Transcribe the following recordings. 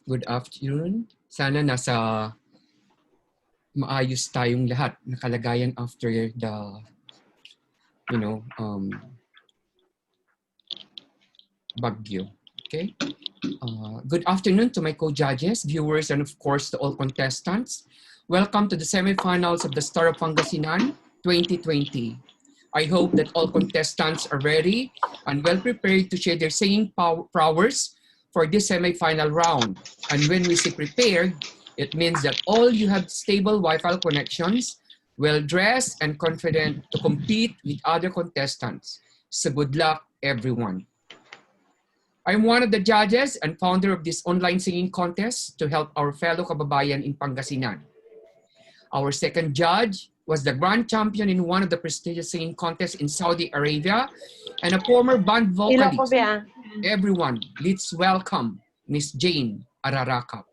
Good afternoon. Sana nasa maayos tayong lahat na kalagayan after the, bagyo. Okay? Good afternoon to my co-judges, viewers, and of course to all contestants. Welcome to the semifinals of the Star of Pangasinan 2020. I hope that all contestants are ready and well prepared to share their singing prowess for this semifinal round. And when we say prepared, it means that all you have stable Wi-Fi connections, well-dressed and confident to compete with other contestants. So good luck, everyone. I'm one of the judges and founder of this online singing contest to help our fellow kababayan in Pangasinan. Our second judge was the grand champion in one of the prestigious singing contests in Saudi Arabia and a former band vocalist. Everyone, let's welcome Miss Jane Ararakap.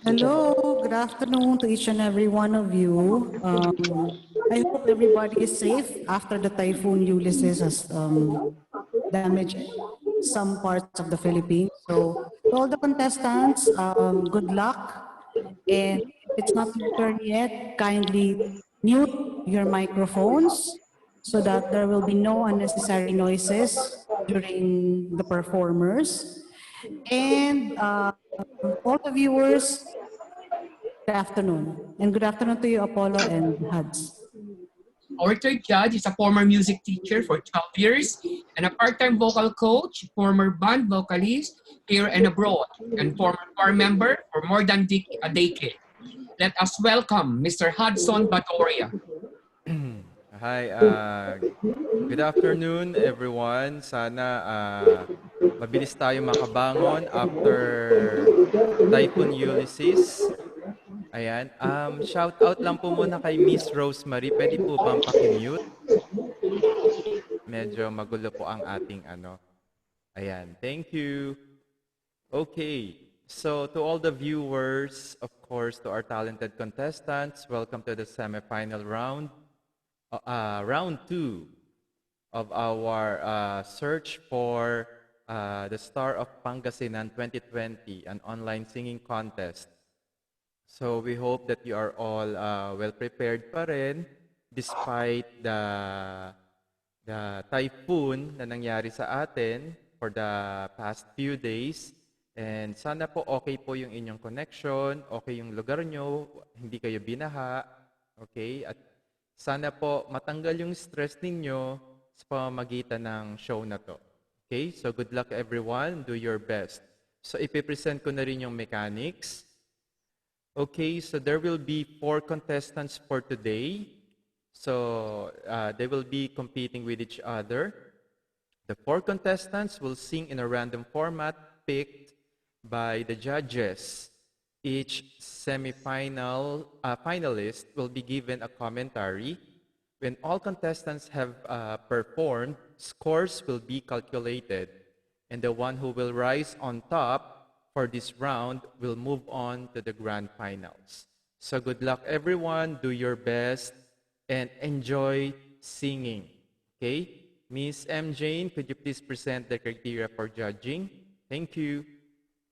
Hello, good afternoon to each and every one of you. I hope everybody is safe after the typhoon Ulysses has damaged some parts of the Philippines. So to all the contestants, good luck. And if it's not your turn yet, kindly mute your microphones so that there will be no unnecessary noises during the performers. And all the viewers, good afternoon. And good afternoon to you, Apollo and Hads. Our third judge is a former music teacher for 12 years and a part-time vocal coach, former band vocalist here and abroad, and former choir member for more than a decade. Let us welcome Mr. Hudson Batoria. Hi, good afternoon everyone. Sana mabilis tayo makabangon after Typhoon Ulysses. Ayan. Shout out lang po muna kay Miss Rosemary. Pwede po bang pakimute? Medyo magulo po ang ating ano. Ayan. Thank you. Okay. So to all the viewers, of course, to our talented contestants, welcome to the semifinal round. Round 2 of our search for the Star of Pangasinan 2020, an online singing contest. So we hope that you are all well prepared pa rin despite the typhoon na nangyari sa atin for the past few days. And sana po okay po yung inyong connection, okay yung lugar nyo, hindi kayo binaha, okay? At sana po matanggal yung stress ninyo sa pamamagitan ng show na to. Okay? So good luck everyone. Do your best. So ipipresent ko na rin yung mechanics. Okay, so there will be 4 contestants for today. So they will be competing with each other. The 4 contestants will sing in a random format picked by the judges. Each semifinal finalist will be given a commentary. When all contestants have performed, scores will be calculated. And the one who will rise on top for this round will move on to the grand finals. So good luck everyone, do your best, and enjoy singing. Okay? Miss M. Jane, could you please present the criteria for judging? Thank you.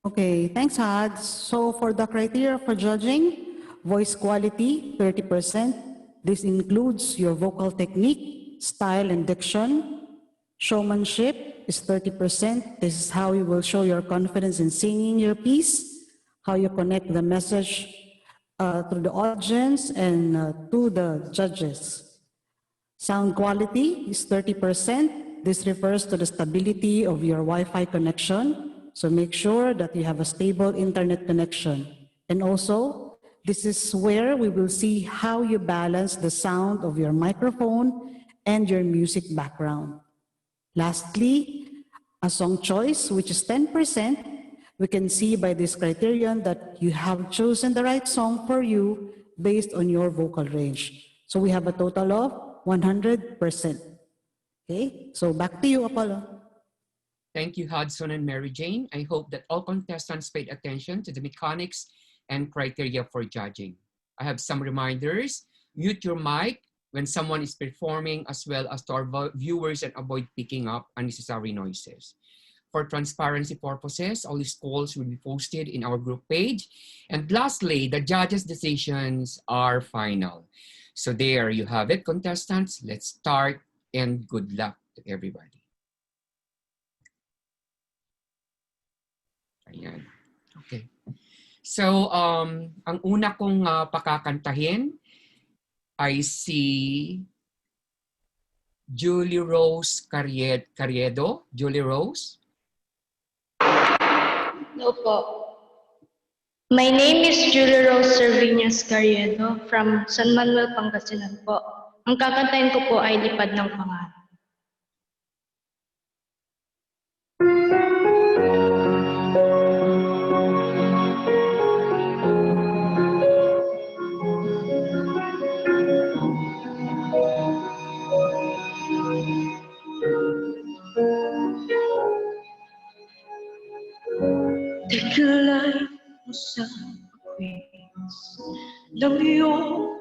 Okay, thanks, Hads. So for the criteria for judging, voice quality, 30%. This includes your vocal technique, style and diction. Showmanship is 30%. This is how you will show your confidence in singing your piece, how you connect the message through the audience and to the judges. Sound quality is 30%. This refers to the stability of your Wi-Fi connection. So make sure that you have a stable internet connection. And also, this is where we will see how you balance the sound of your microphone and your music background. Lastly, a song choice, which is 10%, we can see by this criterion that you have chosen the right song for you based on your vocal range. So we have a total of 100%. Okay, so back to you, Apollo. Thank you, Hudson and Mary Jane. I hope that all contestants paid attention to the mechanics and criteria for judging. I have some reminders. Mute your mic when someone is performing, as well as to our viewers, and avoid picking up unnecessary noises. For transparency purposes, all these calls will be posted in our group page. And lastly, the judges' decisions are final. So there you have it, contestants. Let's start and good luck to everybody. Ayan. Okay. So, ang una kong pakakantahin ay si Julie Rose Carriedo. Julie Rose. Hello po. My name is Julia Rose Servinas Carriedo from San Manuel, Pangasinan po. Ang kakantahin ko po ay Lipad ng Pangarap. Taglay mo sa pagwis ng iyong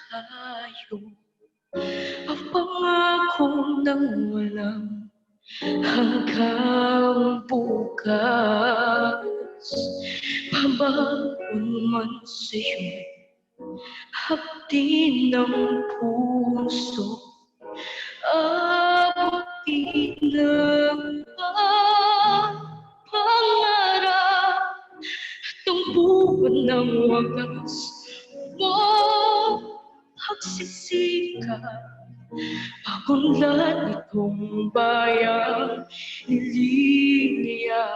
paghayo, ang pangako ng walang hanggang bukas. Mabaon man sa'yo, hapdi ng puso, abutin ng pangarap, itong buwan ng wagas mo pagsisikat, pagunlad itong bayang nililiya.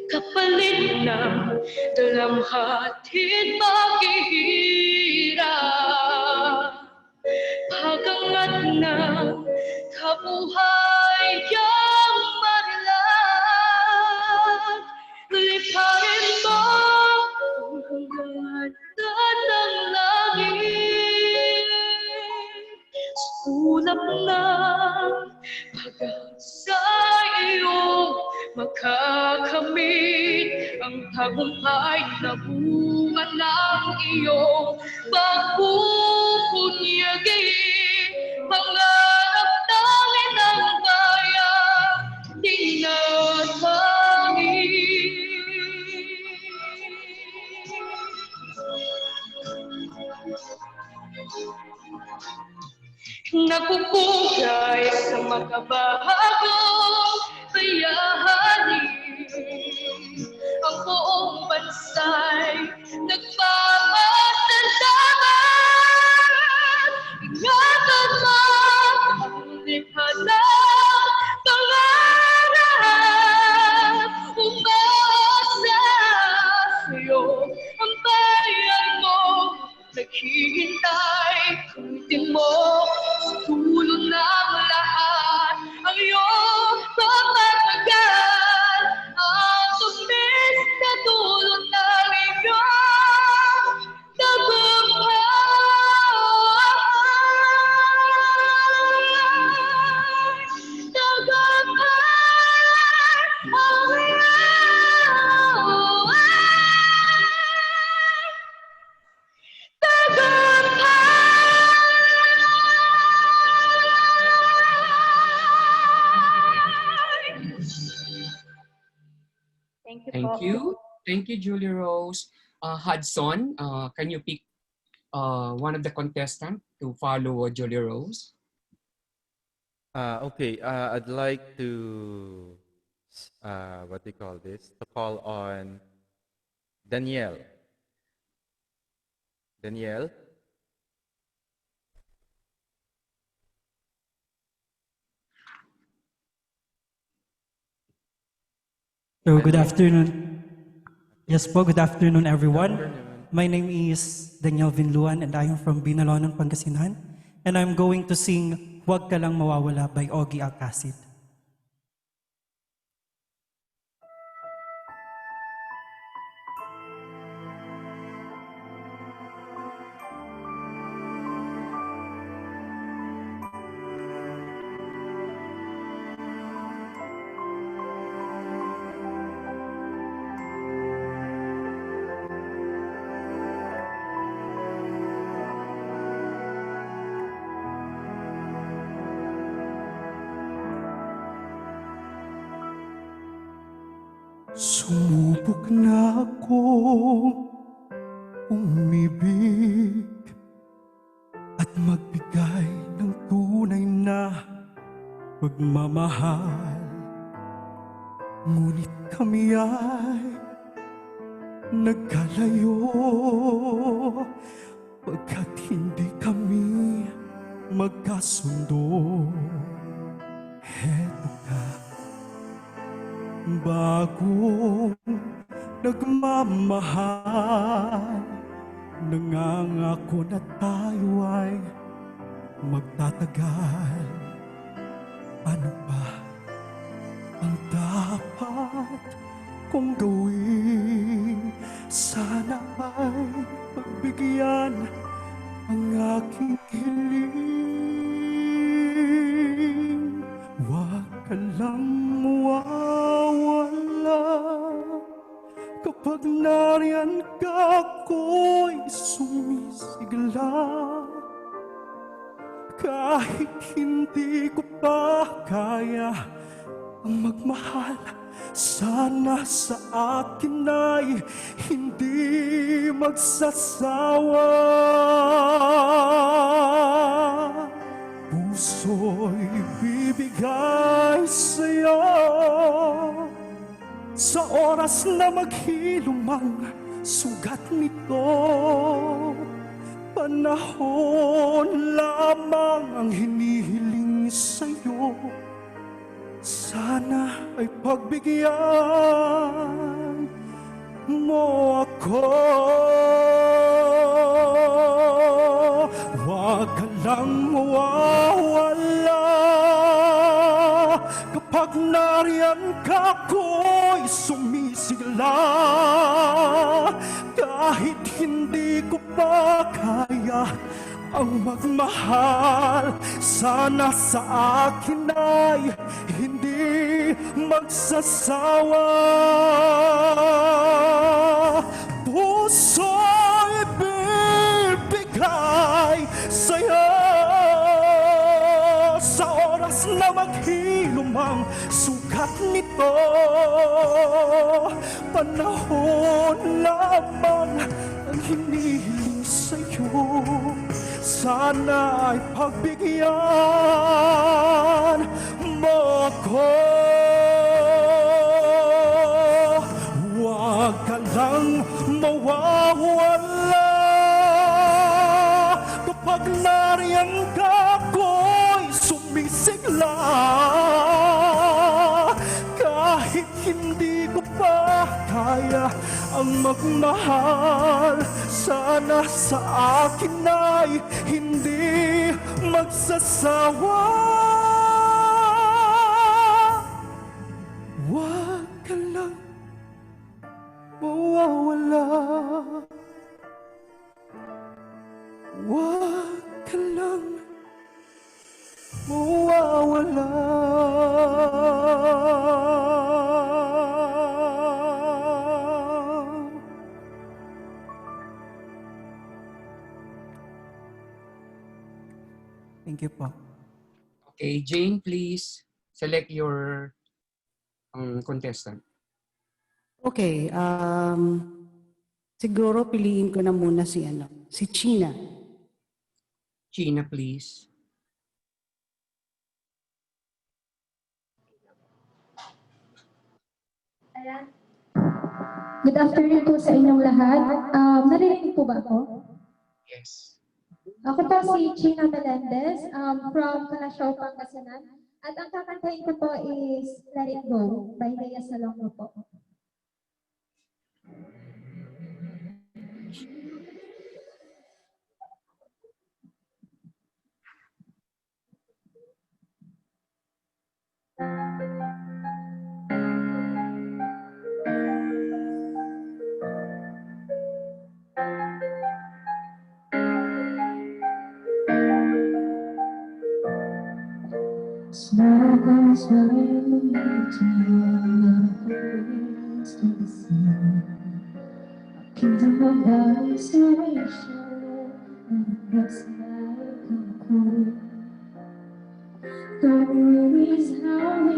Kapalit ng dalamhati't paghihirap, pagangat ng kabuhayang marilat, liparin mo ang hanggan ng langit, sa ulap ng pag-asa iyong makakamit ang tagumpay na bunga ng iyong pagpupunyagi. Pangarap namin ang bayan, tinatangin. Nagpupugay sa makabahagong bayani, ang buong bansa'y nagpapasalamat. Ingatan mo ang likha ng pangarap, umasa sa'yo ang bayan mo, naghihintay. Gamitin mo sa dulo ng lahat ang iyong pamatagal, ang tumis na dulo ng iyong tagumpay. Thank you. Thank you, Julie Rose. Hudson, can you pick one of the contestants to follow Julie Rose? Okay, I'd like to, what do you call this? To call on Danielle. Danielle? So good afternoon. Yes po, good afternoon everyone. Afternoon. My name is Daniel Vinluan and I am from Binalonan, Pangasinan. And I'm going to sing Huwag Ka Lang Mawawala by Ogie Alcacid. Sumubok na akong umibig at magbigay ng tunay na pagmamahal. Ngunit kami ay nagkalayo pagkat hindi kami magkasundo. Heto ka, bagong nagmamahal, nangangako na tayo ay magtatagal. Ano ba ang dapat kong gawin? Sana ay pagbigyan ang aking hiling. Huwag ka lang mawawala kapag nariyan ka, ako'y sumisigla. Kahit hindi ko pa kaya ang magmahal, sana sa akin ay hindi magsasawa. Puso'y bibigay sa'yo sa oras na maghilom ang sugat nito. Panahon lamang ang hinihiling sa'yo. Sana ay pagbigyan mo ako. Huwag ka lang mawawala kapag nariyan ka, ako'y sumisigla. Kahit hindi ko pa kaya ang magmahal, sana sa akin ay hindi magsasawa. Puso'y bibigay sa'yo sa oras na maghilom ang sugat nito. Panahon lamang ang hinihiling sa'yo. Sana ay pagbigyan mo ako. Huwag ka lang mawawala kapag nariyan ka, ako'y sumisigla. Kahit hindi ko pa kaya ang magmahal, sana sa akin ay hindi magsasawa. Huwag ka lang mawawala. Huwag ka lang mawawala. Thank you po. Okay, Jane, please select your contestant. Okay, siguro piliin ko na muna si China. Gina, please. Good afternoon po sa inyong lahat. Narinig po ba ako? Yes. Ako po si China Melendez from Pangasinan. At ang kakantahin ko po is Let It Go by Lea Salongo po. Smiles when you turn face to the sea. A kingdom of isolation and looks like a cool. The worries how we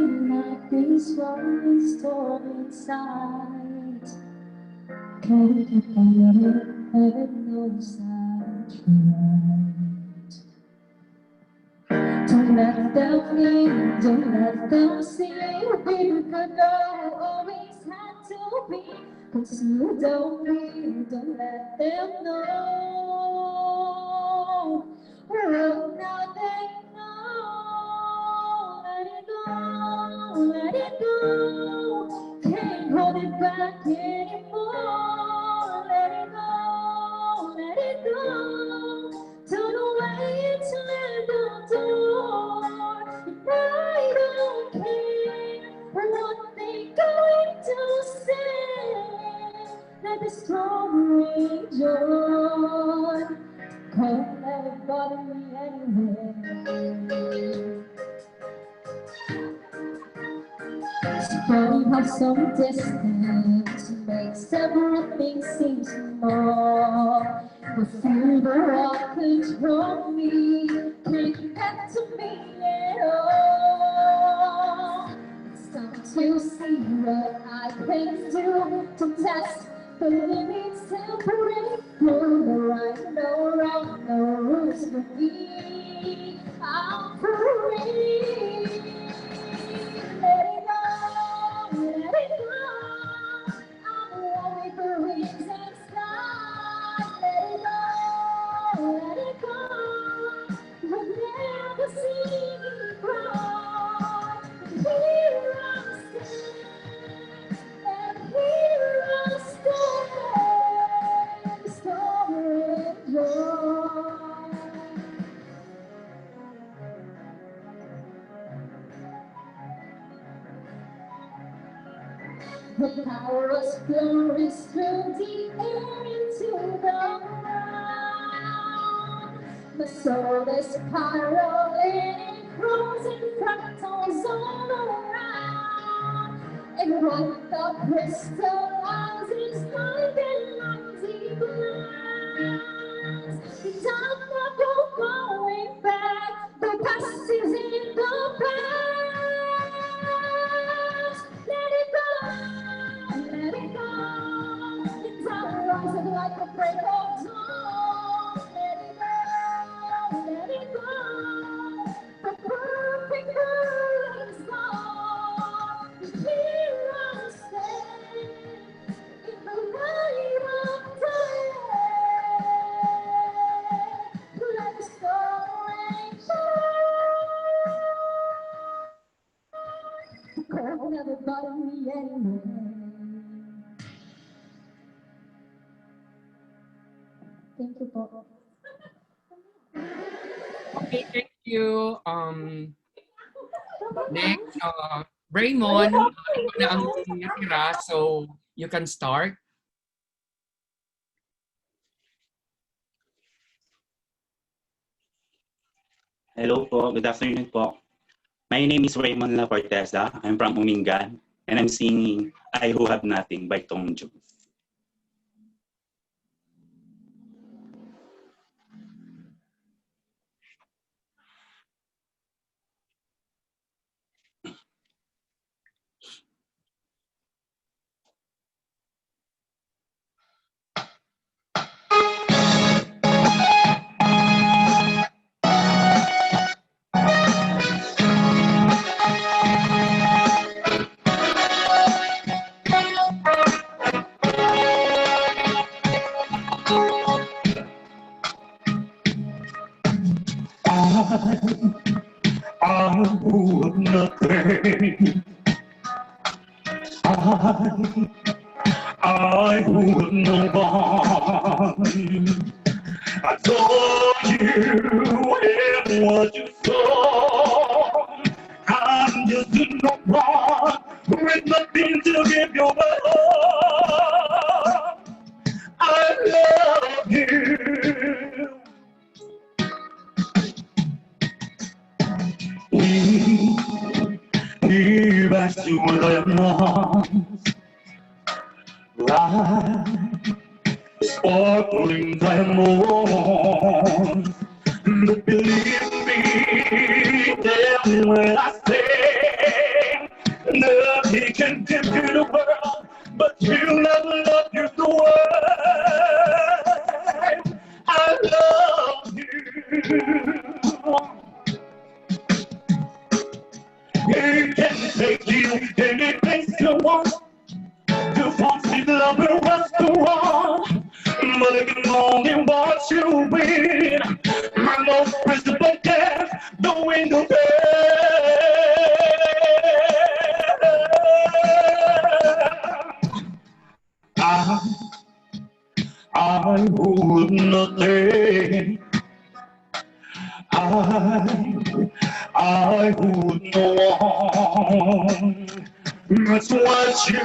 this one storm inside. Can't keep on heaven knows I tried. Don't let them in, don't let them see. We could always had to be. 'Cause you don't feel, don't let them know. Well, now they know. Let it go, let it go. Can't hold it back anymore. Let it go, let it go. Turn away and slam the door. And I don't care what they're going to say. Let the storm rage on. Can't let it bother me anyway. It's funny how some distance makes everything seem small. The fever of control me can't get to me at all. It's time to see what I can do to test the limits and break through the right, no wrong, no rules for me. I'm free. Let it go, let it go. I'm rolling for wings and skies. Let it go, let it go. You'll never see me cry. Here I stand, and here I stand, stormy joy. The powerless flows through the air into the ground. The soul is spiraling, frozen fractals all around. And what the crystallizes like an empty glass. And I'm not going back, the past is in the past. Let it go, let it go. It's time rising like a break of dawn. Let it go, let it go. The perfect girl is gone. Here I stand in the light of day. Let the storm rage on. Cold never bother me anymore. Thank you po. Okay, thank you. Next, Raymond, ikaw na ang natira, so you can start. Hello po, good afternoon po. My name is Raymond La Forteza. I'm from Umingan, and I'm singing I Who Have Nothing by Tom Jones. I would nothing. I would no one. I told you in what you saw. I'm just a no one with nothing to give you but all. I love you. If I see what I am not, like sparkling diamonds. But believe me, tell me when I say He can give you the world, but he'll never love you the way I love you. He can take you any place you want. You won't see love will rust the wrong, but it can only watch you win. My most principal gift, the wind of I would not let, I would not want. That's what you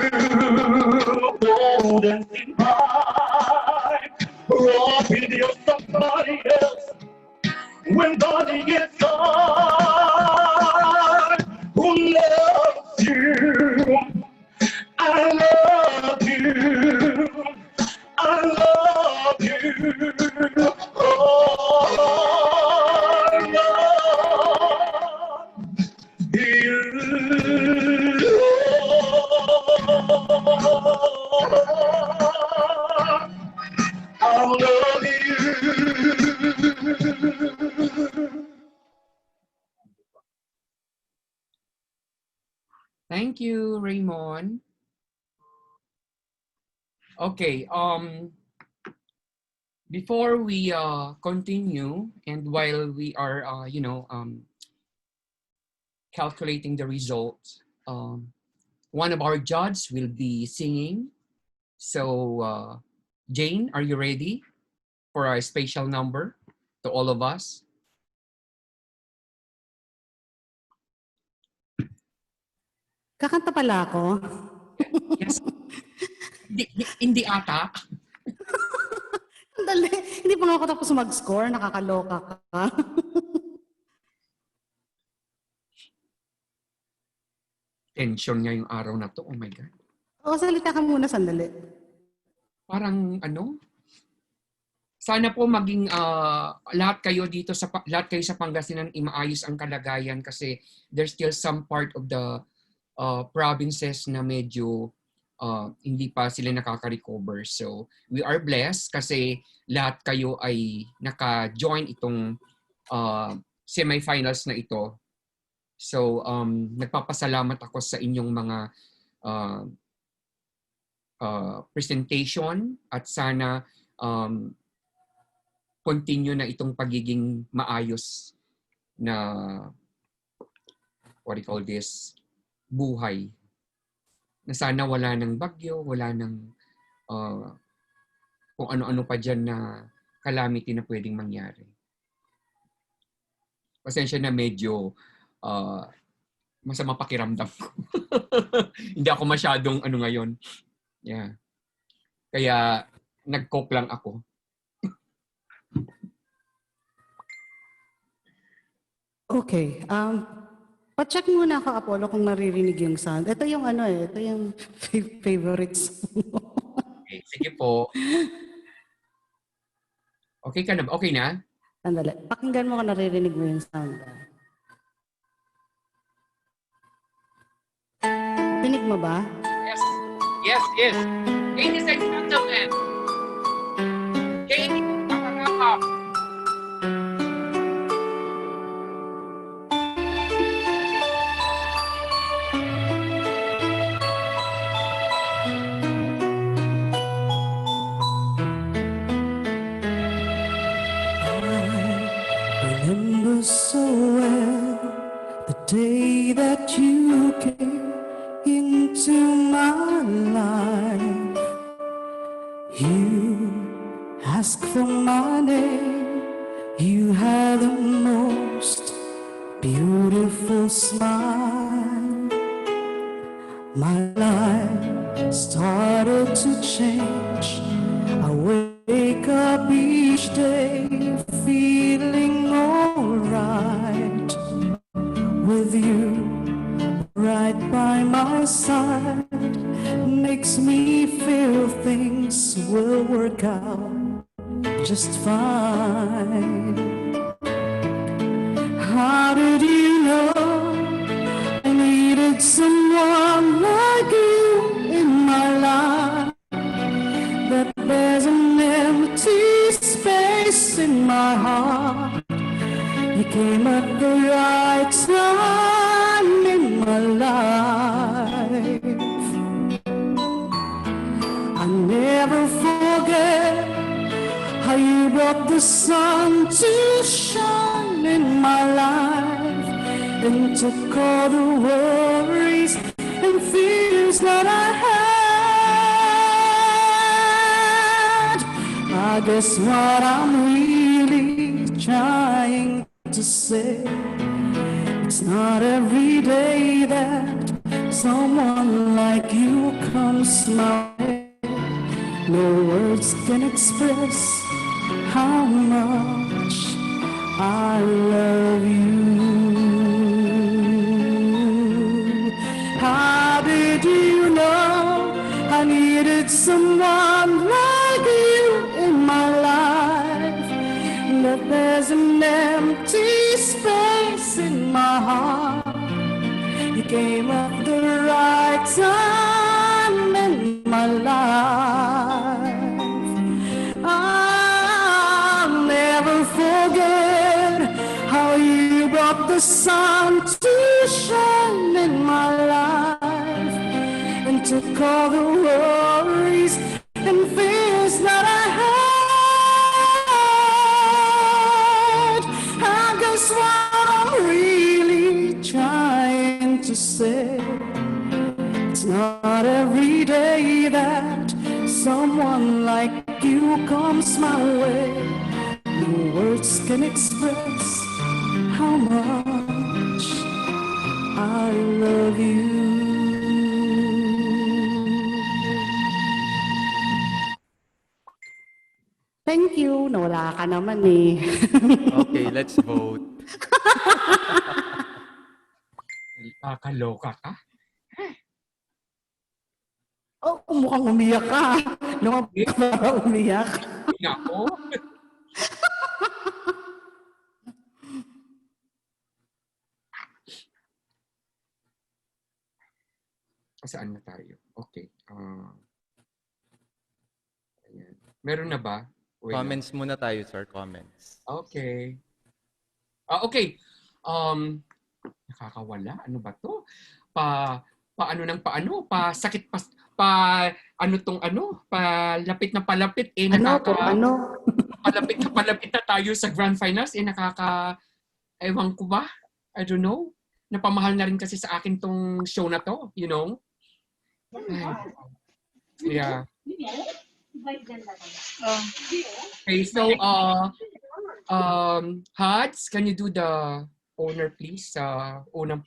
hold and find. Robbing you somebody else when body gets on. Who loves you? I love you. I love you. Oh, I love you. I love you. Thank you, Raymond. Okay, before we continue, and while we are, calculating the results, one of our judges will be singing. So, Jane, are you ready for our special number to all of us? Kakanta pala ako. Yes. Hindi ata. Dali, hindi pa nga ako tapos mag-score, nakakaloka ka. Tension nga yung araw na to. Oh my God. O, salita ka muna sandali. Parang ano? Sana po maging lahat kayo sa Pangasinan imaayos ang kalagayan kasi there's still some part of the provinces na medyo hindi pa sila nakaka-recover. So we are blessed kasi lahat kayo ay naka-join itong semifinals na ito. So nagpapasalamat ako sa inyong mga presentation at sana continue na itong pagiging maayos na what do you call this, buhay. Na sana wala ng bagyo, wala ng kung ano-ano pa dyan na calamity na pwedeng mangyari. Pasensya na medyo masama pakiramdam ko. Hindi ako masyadong ano ngayon. Yeah. Kaya nag-cope lang ako. Okay. Pa-check muna ako, Apollo, kung naririnig yung sound. Ito yung ito yung favorites. Okay, sige po. Okay ka na? Okay na? Sandali. Pakinggan mo kung naririnig mo yung sound. Tinig mo ba? Yes. Yes, yes. Ladies and gentlemen. Jamie, nakakap. Remember so well the day that you came into my life. You asked for my name. You had the most beautiful smile. My life started to change. I wake up each day feeling alright with you right by my side. Makes me feel things will work out just fine. How did you know I needed someone like came at the right time in my life. I never forget how you brought the sun to shine in my life and took all the worries and fears that I had. I guess what I'm really trying to say, it's not every day that someone like you comes my way. No words can express how much I love you. How did you know I needed someone like you in my life? That there's an empty space in my heart. You came at the right time in my life. I'll never forget how you brought the sun to shine in my life and took all the worries and fears that I had. I guess what I'm really trying to say, it's not every day that someone like you comes my way. No words can express how much I love you. Thank you. Nawala ka naman eh. Okay, let's vote. Kaloka ka. Oh, mukhang umiyak ka. Lumabas ka para umiyak. Nako. Saan na tayo? Okay. Ayan. Meron na ba? Wait lang. Comments muna tayo, sir. Comments. Okay. Okay. Nakakawala. Ano ba to? Paano ng paano? Sakit ano tong ano? Palapit na palapit. Ano po? Ano? Palapit na tayo sa grand finals. Ewan ko ba? I don't know. Napamahal na rin kasi sa akin tong show na to. You know? Yeah. Okay, so Hats, can you do the owner please sa unang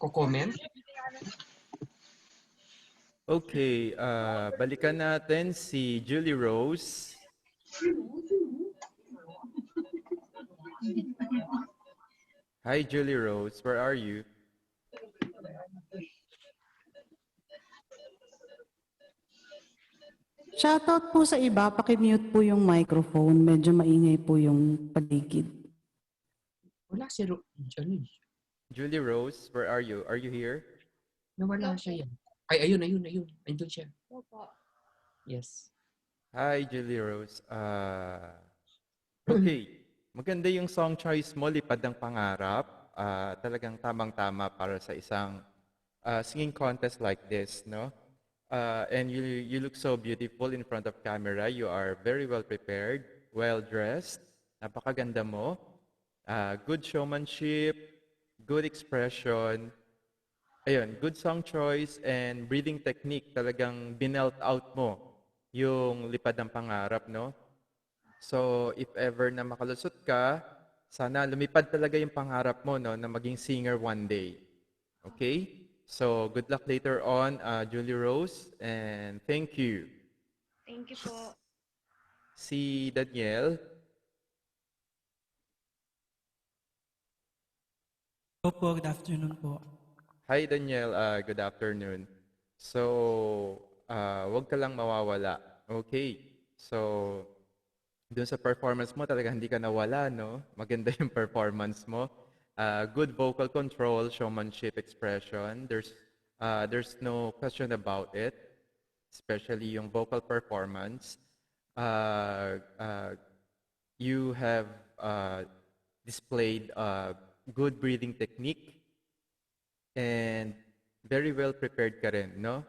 comment? Okay, balikan natin si Julie Rose. Hi, Julie Rose. Where are you? Shoutout po sa iba, pakimute po yung microphone. Medyo maingay po yung paligid. Wala si Julie Rose, where are you? Are you here? Nawala siya yan. Ay, ayun. Andun siya. Yes. Hi, Julie Rose. Okay. Maganda yung song choice mo, Lipad ng Pangarap. Talagang tamang-tama para sa isang singing contest like this, no? And you look so beautiful in front of camera. You are very well prepared, well dressed. Napakaganda mo. Good showmanship, good expression. Ayun, good song choice and breathing technique. Talagang binelt out mo yung Lipad ng Pangarap, no? So, if ever na makalusot ka, sana lumipad talaga yung pangarap mo, no, na maging singer one day. Okay? So, good luck later on, Julie Rose, and thank you. Thank you po. Si Daniel. Hello po, good afternoon po. Hi, Daniel. Good afternoon. So, wag ka lang mawawala. Okay? So, dun sa performance mo, talaga hindi ka nawala, no? Maganda yung performance mo. Good vocal control, showmanship, expression. There's no question about it, especially yung vocal performance. You have displayed good breathing technique, and very well prepared ka rin, no?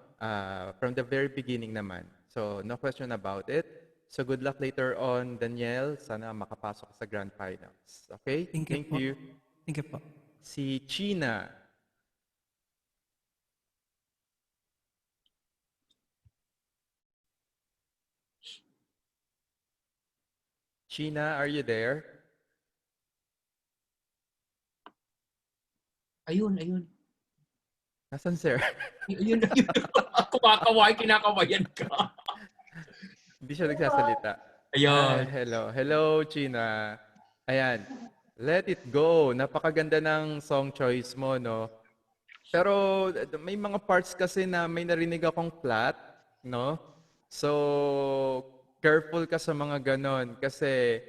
From the very beginning naman. So, no question about it. So, good luck later on, Danielle. Sana makapasok ka sa Grand Finals. Okay? Thank you po. Thank you po. Si China. China, are you there? Ayun, ayun. Nasaan, sir? Ayun, ayun. Kumakaway, kinakawayan ka. Hindi siya nagsasalita. Ayun. Hello. Hello, China. Ayan. Let It Go. Napakaganda ng song choice mo, no? Pero may mga parts kasi na may narinig akong flat, no? So, careful ka sa mga ganon kasi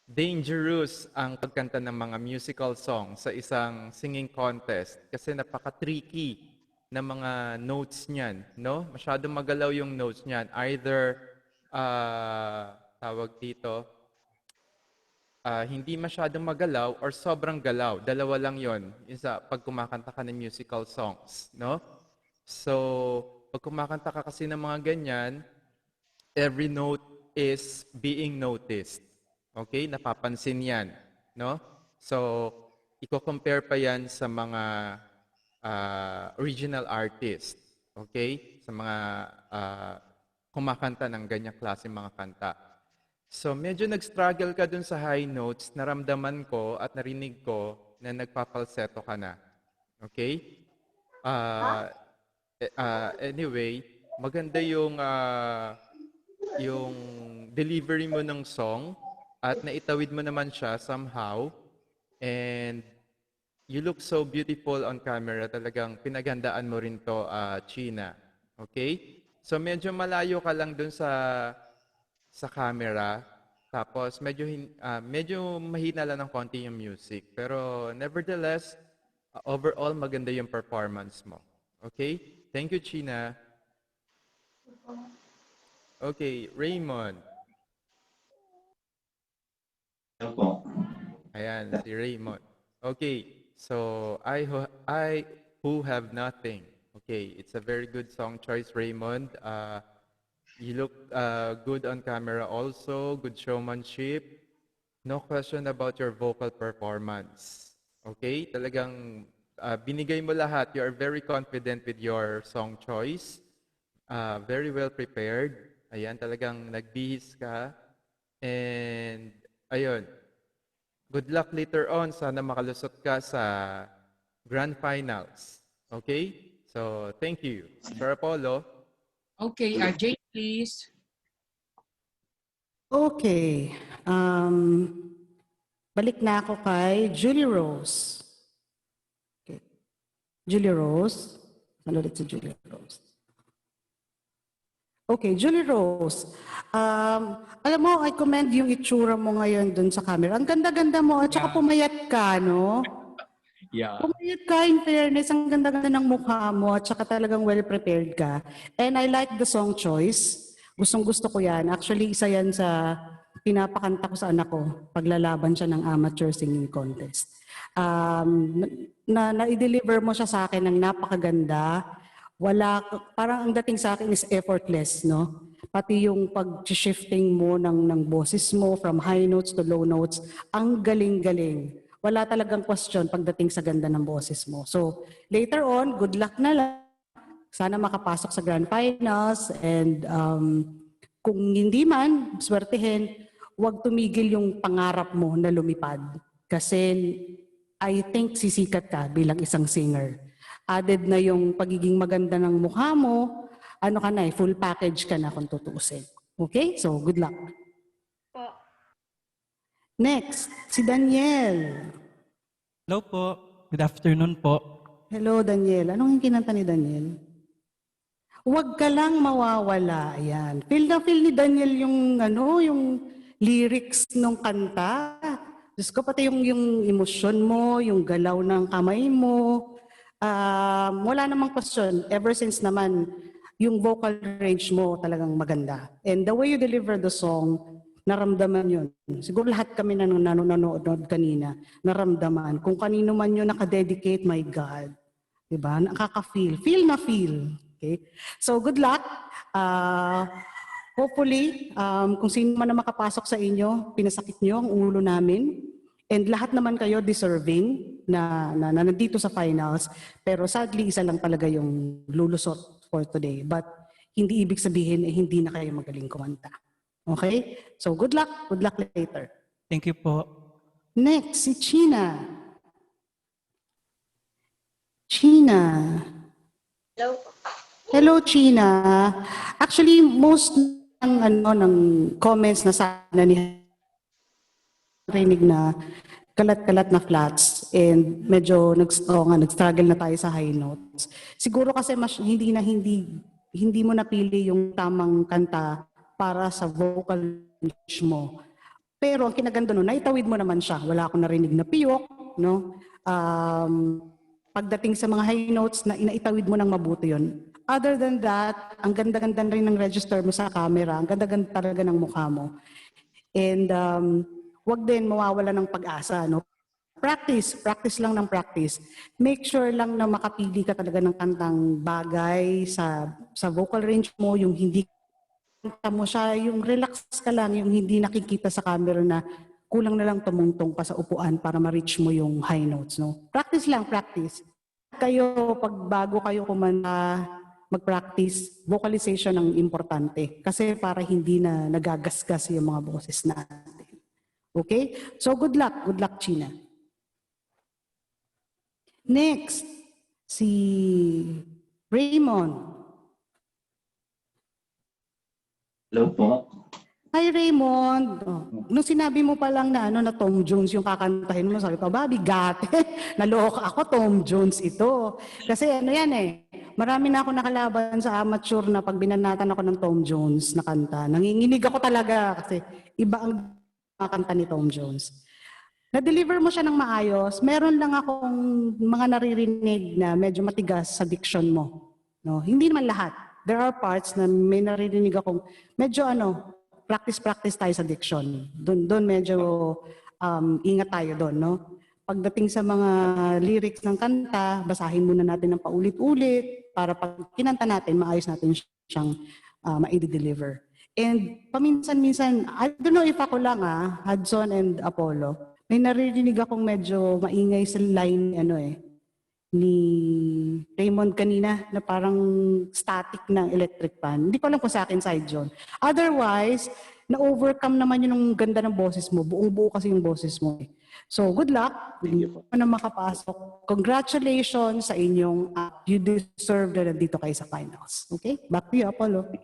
dangerous ang pagkanta ng mga musical song sa isang singing contest kasi napaka-tricky ng mga notes niyan, no? Masyadong magalaw yung notes niyan. Either tawag dito, hindi masyadong magalaw or sobrang galaw. Dalawa lang 'yon. Isa pag kumakanta ka ng musical songs, no? So, pag kumakanta ka kasi ng mga ganyan, every note is being noticed. Okay? Napapansin 'yan, no? So, i-compare pa 'yan sa mga original artist. Okay? Sa mga kumakanta ng ganyang klase mga kanta. So, medyo nag-struggle ka dun sa high notes, naramdaman ko at narinig ko na nagpapalseto ka na. Okay? Anyway, maganda yung delivery mo ng song at naitawid mo naman siya somehow. And you look so beautiful on camera. Talagang pinagandaan mo rin to, China. Okay? So, medyo malayo ka lang dun sa camera. Tapos medyo mahina lang ng konti yung music. Pero nevertheless, overall maganda yung performance mo. Okay? Thank you, China. Okay, Raymond. Hello po. Ayan, si Raymond. Okay, so I who have nothing. Okay, it's a very good song choice, Raymond. You look good on camera also, good showmanship. No question about your vocal performance. Okay? Talagang binigay mo lahat. You are very confident with your song choice. Very well prepared. Ayan, talagang nagbihis ka. And, ayun. Good luck later on. Sana makalusot ka sa Grand Finals. Okay? So, thank you. Sir Apollo. Okay, Jane, please. Okay. Balik na ako kay Julie Rose. Okay. Julie Rose. Ano ulit si Julie Rose? Okay, Julie Rose. Alam mo, I commend yung itsura mo ngayon dun sa camera. Ang ganda-ganda mo at saka pumayat ka, no? Yeah. Pumayat ka, in fairness, ang ganda-ganda ng mukha mo at saka talagang well-prepared ka. And I like the song choice. Gustong-gusto ko yan. Actually, isa yan sa pinapakanta ko sa anak ko paglalaban siya ng amateur singing contest. Na-deliver mo siya sa akin ng napakaganda. Parang ang dating sa akin is effortless, no? Pati yung pag-shifting mo ng boses mo from high notes to low notes, ang galing-galing. Wala talagang question pagdating sa ganda ng boses mo. So, later on, good luck na lang. Sana makapasok sa Grand Finals and kung hindi man, swertehin, huwag tumigil yung pangarap mo na lumipad. Kasi I think sisikat ka bilang isang singer. Added na yung pagiging maganda ng mukha mo, ano ka na full package ka na kung tutuusin. Okay? So, good luck. Po. Next, si Daniel. Hello po. Good afternoon po. Hello, Daniel. Anong yung kinanta ni Daniel? Huwag ka lang mawawala. Ayan. Feel na feel ni Daniel yung lyrics ng kanta. Diyos ko, pati yung emosyon mo, yung galaw ng kamay mo. Wala namang question. Ever since naman, yung vocal range mo talagang maganda. And the way you deliver the song, naramdaman yun. Siguro lahat kami na nanonood kanina, naramdaman. Kung kanino man yun nakadedicate, my God. Diba? Nakaka-feel. Feel na feel. Okay? So, good luck. Hopefully, kung sino man na makapasok sa inyo, pinasakit nyo ang ulo namin. And lahat naman kayo deserving na nandito sa finals. Pero sadly, isa lang talaga yung lulusot for today. But hindi ibig sabihin hindi na kayo magaling kumanta. Okay? So good luck. Good luck later. Thank you po. Next, si China. China. Hello. Hello, China. Actually, most ng comments na sana ni rinig na kalat-kalat na flats and medyo nag-struggle na tayo sa high notes. Siguro kasi hindi mo napili yung tamang kanta para sa vocal range mo. Pero ang kinaganda nun, naitawid mo naman siya. Wala akong narinig na piyok, no? Pagdating sa mga high notes, na inaitawid mo ng mabuti yun. Other than that, ang ganda-ganda rin ng register mo sa camera, ang ganda-ganda talaga ng mukha mo. And wag din mawawala ng pag-asa, no? Practice lang ng practice. Make sure lang na makapili ka talaga ng kantang bagay sa vocal range mo, yung hindi kanta mo siya, yung relax ka lang, yung hindi nakikita sa camera na kulang na lang tumungtong pa sa upuan para ma-reach mo yung high notes, no? Practice lang, practice. Kayo, pag bago kayo kumanta, mag-practice, vocalization ang importante. Kasi para hindi na nagagasgas yung mga boses natin. Okay? So good luck. Good luck, China. Next, si Raymond. Hello po. Hi Raymond. Nung sinabi mo pa lang na na Tom Jones yung kakantahin mo, sabi ko, Bobby, gate. Naloko ako, Tom Jones ito. Kasi yan marami na ako nakalaban sa amateur na pag binanatan ako ng Tom Jones na kanta. Nanginginig ako talaga kasi iba ang kanta ni Tom Jones. Na-deliver mo siya ng maayos. Meron lang akong mga naririnig na medyo matigas sa diction mo. No? Hindi naman lahat. There are parts na may naririnig akong medyo practice tayo sa diction. Doon medyo ingat tayo doon, no? Pagdating sa mga lyrics ng kanta, basahin muna natin ng paulit-ulit para pag kinanta natin, maayos natin siyang ma-deliver. And paminsan-minsan, I don't know if ako lang Hudson and Apollo, may naririnig akong medyo maingay sa line ni Raymond kanina na parang static ng electric fan. Hindi ko alam kung sa akin side yun. Otherwise, na-overcome naman yun ng ganda ng boses mo. Buong-buo kasi yung boses mo. So, good luck. Hindi po na makapasok. Congratulations sa inyong you deserve na nandito kayo sa finals. Okay? Back to you, Apollo.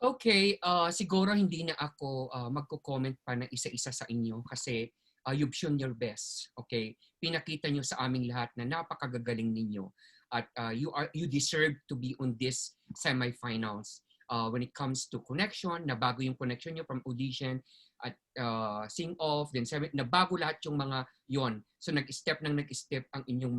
Okay, siguro hindi na ako magko-comment pa na isa-isa sa inyo kasi you've shown your best. Okay? Pinakita nyo sa aming lahat na napakagagaling ninyo at you deserve to be on this semifinals. When it comes to connection, nabago yung connection nyo from audition at sing-off, then nabago lahat yung mga yon. So nag-step ang inyong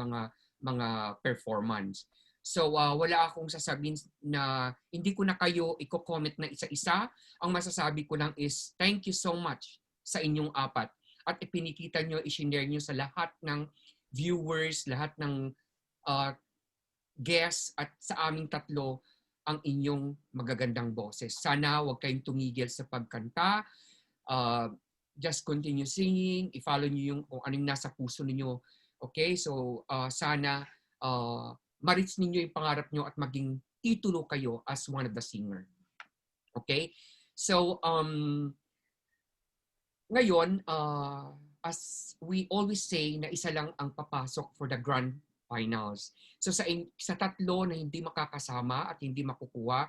mga performance. So wala akong sasabihin na hindi ko na kayo i-comment na isa-isa. Ang masasabi ko lang is thank you so much sa inyong apat. At ipinikita nyo, i-share nyo sa lahat ng viewers, lahat ng guests at sa aming tatlo ang inyong magagandang boses. Sana huwag kayong tumigil sa pagkanta. Just continue singing. I-follow nyo yung kung anong nasa puso ninyo. Okay? So sana ma-reach ninyo yung pangarap nyo at maging titulo kayo as one of the singer. Okay? So, ngayon, as we always say na isa lang ang papasok for the grand finals. So sa tatlo na hindi makakasama at hindi makukuha,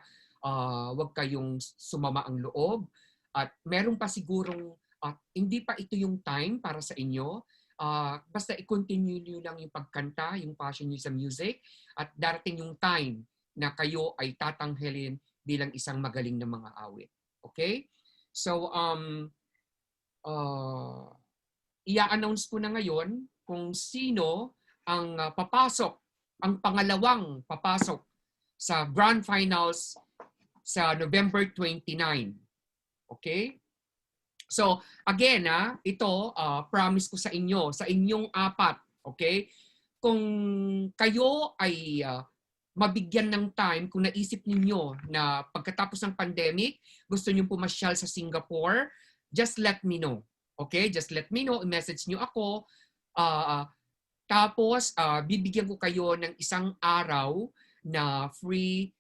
wag kayong sumama ang loob. At meron pa sigurong, hindi pa ito yung time para sa inyo. Basta i-continue nyo lang yung pagkanta, yung passion nyo sa music. At darating yung time na kayo ay tatanghelin bilang isang magaling na mga awit. Okay? So, i-announce ko na ngayon kung sino ang papasok, ang pangalawang papasok sa Grand Finals sa November 29. Okay? So again, ito promise ko sa inyo, sa inyong apat, okay? Kung kayo ay mabigyan ng time, kung naisip ninyo na pagkatapos ng pandemic, gusto niyo pumasyal sa Singapore, just let me know. Okay? Just let me know, i-message niyo ako. Tapos, bibigyan ko kayo ng isang araw na free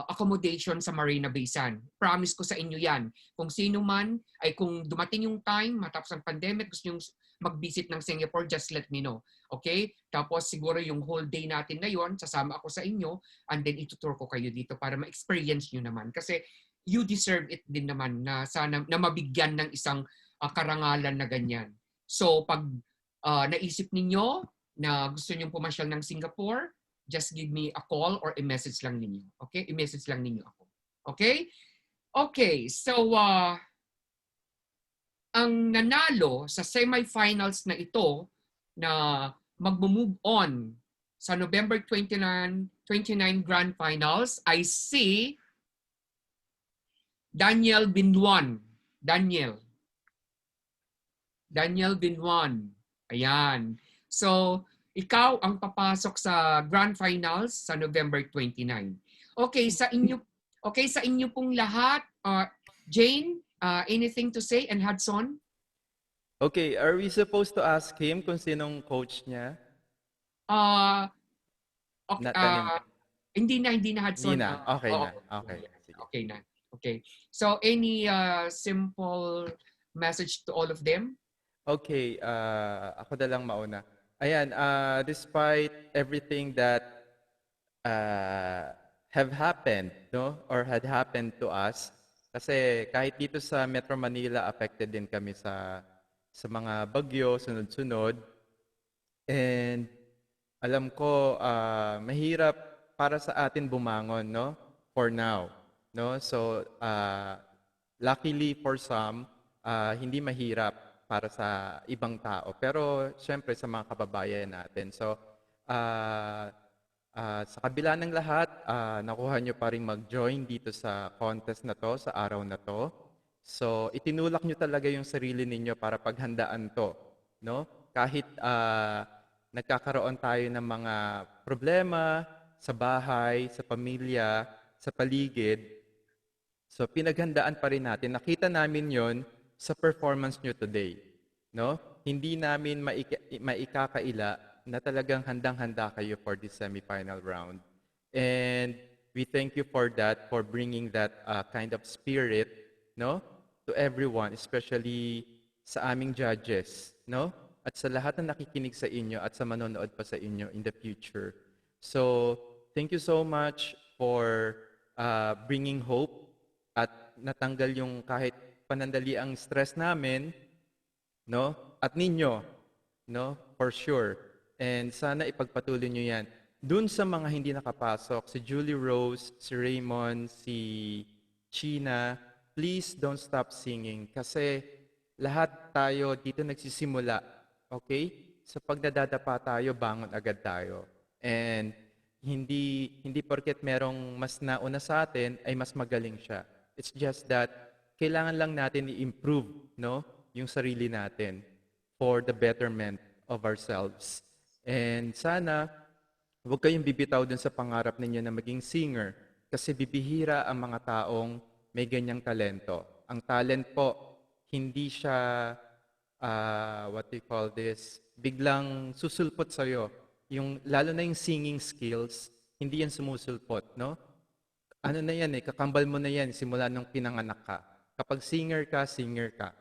accommodation sa Marina Bay Sands. Promise ko sa inyo yan. Kung sino man, ay kung dumating yung time, matapos ang pandemic, gusto nyo mag-visit ng Singapore, just let me know. Okay? Tapos siguro yung whole day natin na yon, sasama ako sa inyo, and then itutur ko kayo dito para ma-experience nyo naman. Kasi you deserve it din naman na sana na mabigyan ng isang karangalan na ganyan. So pag naisip ninyo na gusto nyong pumasyal ng Singapore, just give me a call or i-message lang ninyo. Okay? I-message lang ninyo ako. Okay? Okay, so ang nanalo sa semifinals na ito na mag-move on sa November 29 Grand Finals ay si Daniel Binluan. Daniel Binluan. Ayan. So, ikaw ang papasok sa Grand Finals sa November 29. Okay, sa inyo pong lahat, Jane, anything to say, and Hudson? Okay, are we supposed to ask him kung sinong coach niya? Okay, Natanim. hindi na Hudson. Hindi na. Okay Oo. na. Okay. Sige. Okay na. Okay. So any simple message to all of them? Okay, ako na lang mauna. Ayan, despite everything that have happened, no, or had happened to us, kasi kahit dito sa Metro Manila, affected din kami sa mga bagyo, sunod-sunod. And alam ko, mahirap para sa atin bumangon, no, for now, no. So, luckily for some, hindi mahirap para sa ibang tao. Pero syempre sa mga kababayan natin. So, sa kabila ng lahat, nakuha nyo pa rin mag-join dito sa contest na to, sa araw na to. So, itinulak nyo talaga yung sarili ninyo para paghandaan to. No? Kahit nagkakaroon tayo ng mga problema sa bahay, sa pamilya, sa paligid, so pinaghandaan pa rin natin. Nakita namin yon sa performance nyo today. No? Hindi namin maikakaila na talagang handang-handa kayo for this semifinal round. And we thank you for that, for bringing that kind of spirit, no, to everyone, especially sa aming judges, no? At sa lahat na nakikinig sa inyo at sa manonood pa sa inyo in the future. So, thank you so much for bringing hope at natanggal yung kahit panandali ang stress namin, no? At ninyo, no? For sure. And sana ipagpatuloy nyo yan. Dun sa mga hindi nakapasok, si Julie Rose, si Raymond, si China, please don't stop singing kasi lahat tayo dito nagsisimula, okay? Sa pagdadadapa tayo, bangon agad tayo. And hindi porket merong mas nauna sa atin ay mas magaling siya. It's just that kailangan lang natin i-improve, no, yung sarili natin for the betterment of ourselves. And sana huwag kayong bibitaw dun sa pangarap ninyo na maging singer kasi bibihira ang mga taong may ganyang talento. Ang talent po, hindi siya, what do you call this, biglang susulpot sa'yo. Lalo na yung singing skills, hindi yan sumusulpot, no? Ano na yan kakambal mo na yan simula nung pinanganak ka. Kapag singer ka, singer ka.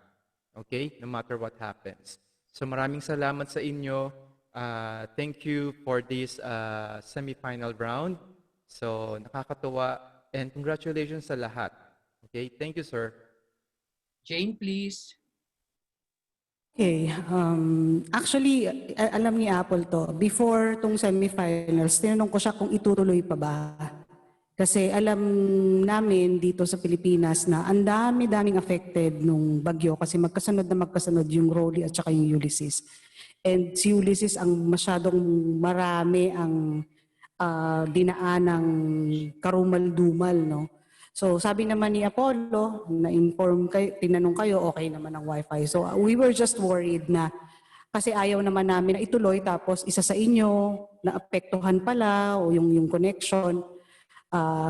Okay? No matter what happens. So maraming salamat sa inyo. Thank you for this semi-final round. So nakakatuwa and congratulations sa lahat. Okay? Thank you, sir. Jane, please. Okay, actually, alam ni Apple to. Before tong semifinals, tinanong ko siya kung itutuloy pa ba. Kasi alam namin dito sa Pilipinas na ang dami-daming affected nung bagyo kasi magkasunod na magkasunod yung Rolly at saka yung Ulysses. And si Ulysses ang masyadong marami ang dinaanang karumal-dumal, no? So sabi naman ni Apollo, na-inform kayo, tinanong kayo, okay naman ang wifi. So we were just worried na kasi ayaw naman namin na ituloy tapos isa sa inyo naapektuhan pala o yung connection.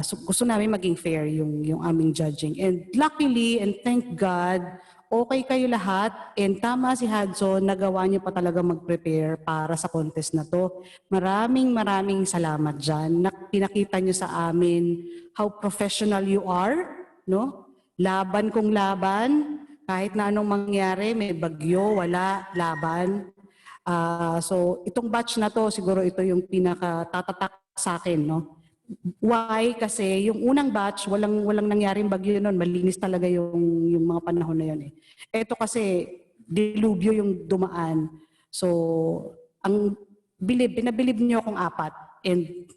So gusto namin maging fair yung aming judging. And luckily and thank God, okay kayo lahat. And tama si Hudson, nagawa niyo pa talaga mag-prepare para sa contest na to. Maraming salamat dyan. Pinakita niyo sa amin how professional you are, no? Laban kung laban, kahit na anong mangyari, may bagyo, wala, laban. So itong batch na to, siguro ito yung pinakatatatak sa akin, no? Why? Kasi yung unang batch, walang nangyaring bagyo noon, malinis talaga yung mga panahon na yun eh. Ito kasi dilubyo yung dumaan. So ang binabilib niyo akong 4 and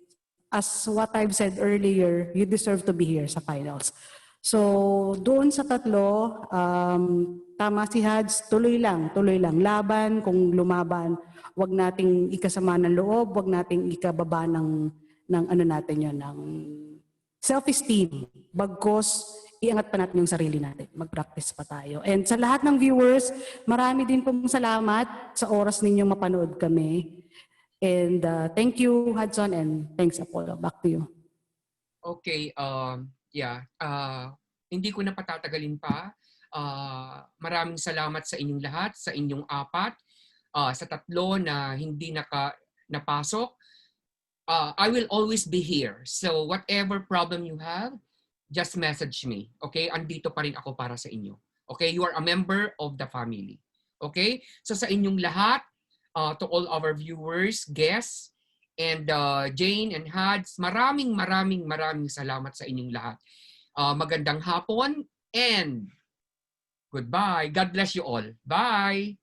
as what I've said earlier, you deserve to be here sa finals. So doon sa tatlo, tama si Hads, tuloy lang, laban kung lumaban, wag nating ikasama ng loob, wag nating ikababa ng ano natin yun, ng self-esteem. Bagkos, iangat pa natin yung sarili natin. Mag-practice pa tayo. And sa lahat ng viewers, marami din pong salamat sa oras ninyong mapanood kami. And thank you, Hudson, and thanks, Apollo. Back to you. Okay, hindi ko na patatagalin pa. Maraming salamat sa inyong lahat, sa inyong 4, sa 3 na hindi napasok. I will always be here. So whatever problem you have, just message me. Okay? Andito pa rin ako para sa inyo. Okay? You are a member of the family. Okay? So sa inyong lahat, to all our viewers, guests, and Jane and Hads, maraming salamat sa inyong lahat. Magandang hapon and goodbye. God bless you all. Bye!